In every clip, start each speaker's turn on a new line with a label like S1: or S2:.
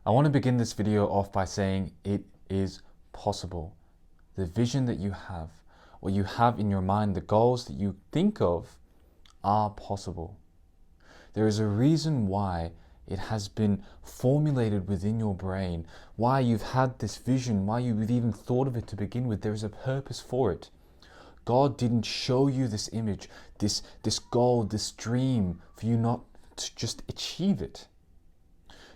S1: I want to begin this video off by saying it is possible. The vision that you have, what you have in your mind, the goals that you think of are possible. There is a reason why it has been formulated within your brain, why you've had this vision, why you've even thought of it to begin with. There is a purpose for it. God didn't show you this image, this goal, this dream for you not to just achieve it.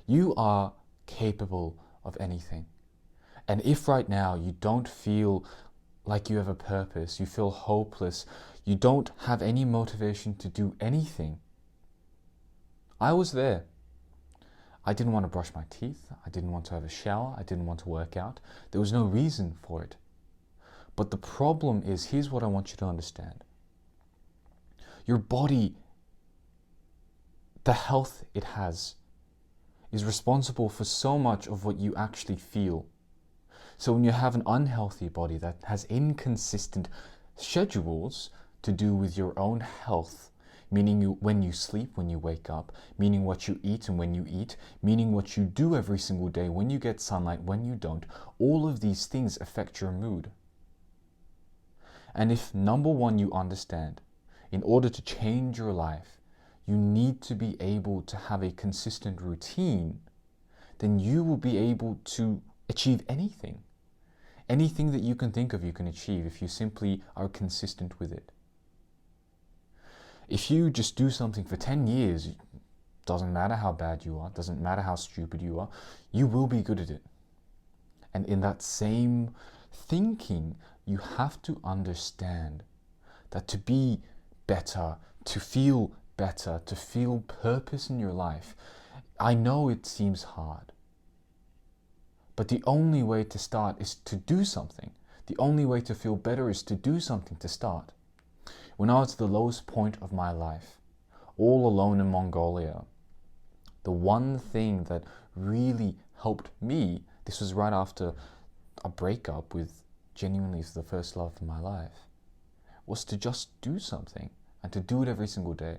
S1: You are capable of anything. And if right now you don't feel like you have a purpose, you feel hopeless, you don't have any motivation to do anything, I was there. I didn't want to brush my teeth, I didn't want to have a shower, I didn't want to work out. There was no reason for it. But the problem is, here's what I want you to understand. Your body, the health it has, is responsible for so much of what you actually feel. So when you have an unhealthy body that has inconsistent schedules to do with your own health, meaning when you sleep, when you wake up, meaning what you eat and when you eat, meaning what you do every single day, when you get sunlight, when you don't, all of these things affect your mood. And if number one, you understand, in order to change your life, you need to be able to have a consistent routine, then you will be able to achieve anything. Anything that you can think of, you can achieve if you simply are consistent with it. If you just do something for 10 years, doesn't matter how bad you are, doesn't matter how stupid you are, you will be good at it. And in that same thinking, you have to understand that to be better, to feel better, to feel purpose in your life, I know it seems hard. But the only way to start is to do something. The only way to feel better is to do something to start. When I was at the lowest point of my life, all alone in Mongolia, the one thing that really helped me, this was right after a breakup with genuinely the first love of my life, was to just do something and to do it every single day.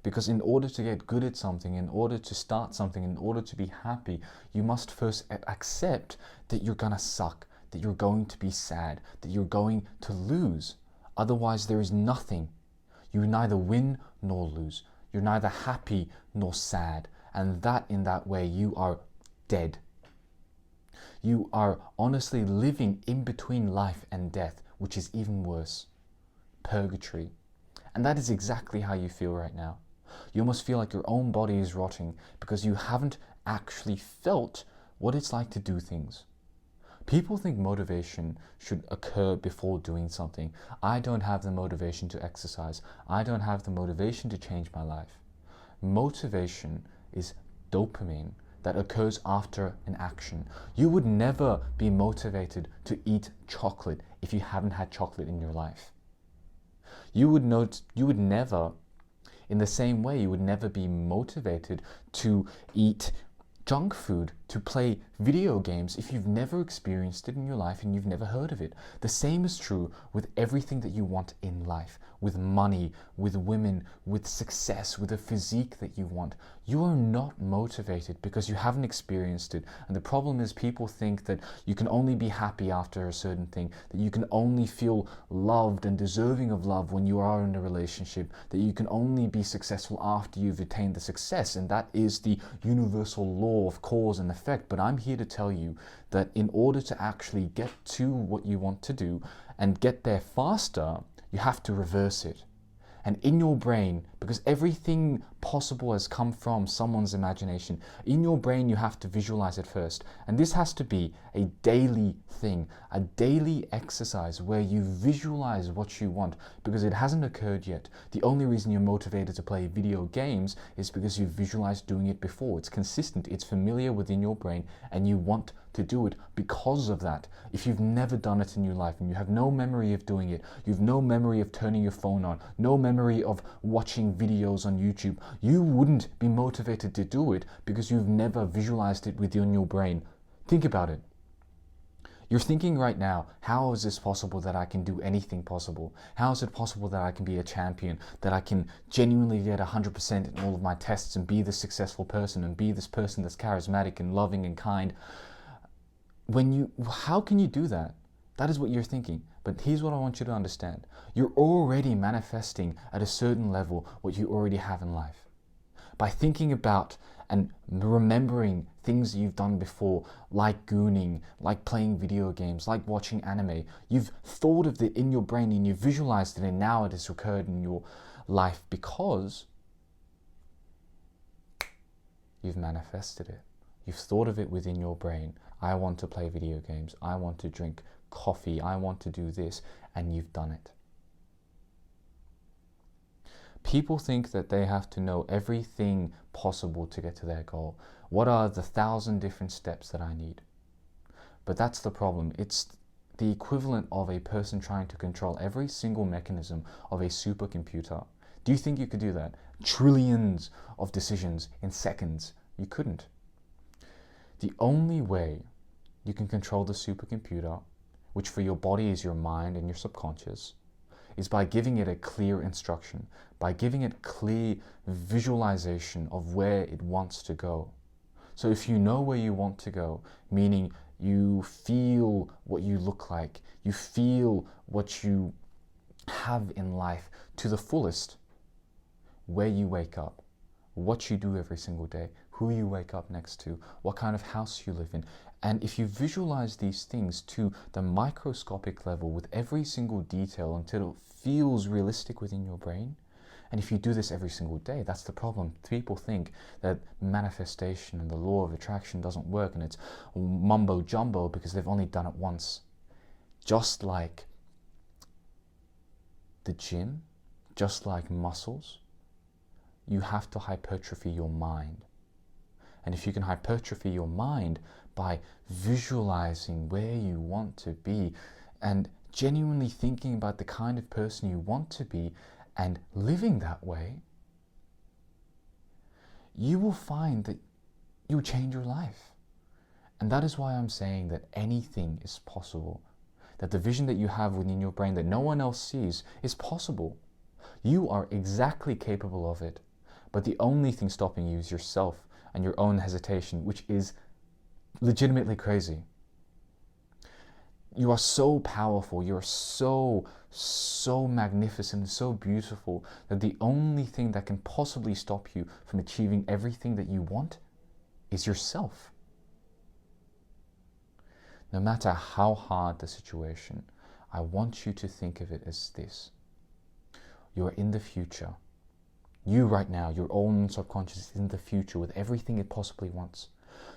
S1: Because in order to get good at something, in order to start something, in order to be happy, you must first accept that you're gonna suck, that you're going to be sad, that you're going to lose. Otherwise, there is nothing. You neither win nor lose. You're neither happy nor sad. And that in that way, you are dead. You are honestly living in between life and death, which is even worse. Purgatory. And that is exactly how you feel right now. You almost feel like your own body is rotting because you haven't actually felt what it's like to do things. People think motivation should occur before doing something. I don't have the motivation to exercise. I don't have the motivation to change my life. Motivation is dopamine that occurs after an action. You would never be motivated to eat chocolate if you haven't had chocolate in your life. You would never, in the same way, you would never be motivated to eat junk food, to play video games if you've never experienced it in your life and you've never heard of it. The same is true with everything that you want in life, with money, with women, with success, with a physique that you want. You are not motivated because you haven't experienced it. And the problem is, people think that you can only be happy after a certain thing, that you can only feel loved and deserving of love when you are in a relationship, that you can only be successful after you've attained the success. And that is the universal law of cause and effect. But I'm here to tell you that in order to actually get to what you want to do and get there faster, you have to reverse it. And in your brain, because everything possible has come from someone's imagination, in your brain you have to visualize it first. And this has to be a daily thing, a daily exercise where you visualize what you want, because it hasn't occurred yet. The only reason you're motivated to play video games is because you've visualized doing it before. It's consistent, it's familiar within your brain, and you want to do it because of that. If you've never done it in your life and you have no memory of doing it, you've no memory of turning your phone on, no memory of watching videos on YouTube, you wouldn't be motivated to do it because you've never visualized it within your brain. Think about it. You're thinking right now, how is this possible that I can do anything possible? How is it possible that I can be a champion, that I can genuinely get 100% in all of my tests and be this successful person and be this person that's charismatic and loving and kind? How can you do that? That is what you're thinking. But here's what I want you to understand. You're already manifesting at a certain level what you already have in life. By thinking about and remembering things you've done before, like gooning, like playing video games, like watching anime, you've thought of it in your brain and you've visualized it, and now it has occurred in your life because you've manifested it. You've thought of it within your brain. I want to play video games. I want to drink coffee. I want to do this. And you've done it. People think that they have to know everything possible to get to their goal. What are the 1,000 different steps that I need? But that's the problem. It's the equivalent of a person trying to control every single mechanism of a supercomputer. Do you think you could do that? Trillions of decisions in seconds. You couldn't. The only way you can control the supercomputer, which for your body is your mind and your subconscious, is by giving it a clear instruction, by giving it clear visualization of where it wants to go. So if you know where you want to go, meaning you feel what you look like, you feel what you have in life to the fullest, where you wake up, what you do every single day, who you wake up next to, what kind of house you live in. And if you visualize these things to the microscopic level with every single detail until it feels realistic within your brain, and if you do this every single day, that's the problem. People think that manifestation and the law of attraction doesn't work and it's mumbo jumbo because they've only done it once. Just like the gym, just like muscles, you have to hypertrophy your mind. And if you can hypertrophy your mind by visualizing where you want to be and genuinely thinking about the kind of person you want to be and living that way, you will find that you'll change your life. And that is why I'm saying that anything is possible. That the vision that you have within your brain that no one else sees is possible. You are exactly capable of it. But the only thing stopping you is yourself and your own hesitation, which is legitimately crazy. You are so powerful, you are so magnificent, so beautiful, that the only thing that can possibly stop you from achieving everything that you want is yourself. No matter how hard the situation, I want you to think of it as this. You are in the future. You right now, your own subconscious is in the future with everything it possibly wants.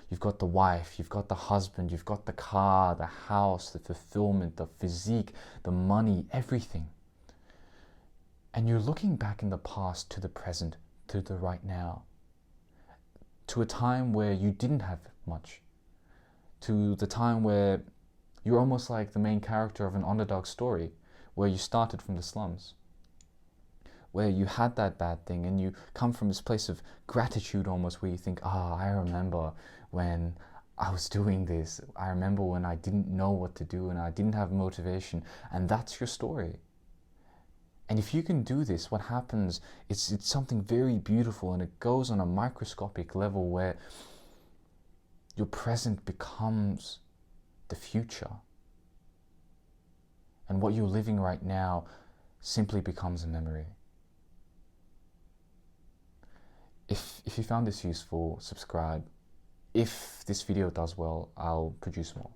S1: You've got the wife, you've got the husband, you've got the car, the house, the fulfillment, the physique, the money, everything. And you're looking back in the past to the present, to the right now, to a time where you didn't have much, to the time where you're almost like the main character of an underdog story, where you started from the slums, where you had that bad thing and you come from this place of gratitude almost, where you think, I remember when I was doing this. I remember when I didn't know what to do and I didn't have motivation. And that's your story. And if you can do this, what happens, it's something very beautiful, and it goes on a microscopic level where your present becomes the future. And what you're living right now simply becomes a memory. If you found this useful, subscribe. If this video does well, I'll produce more.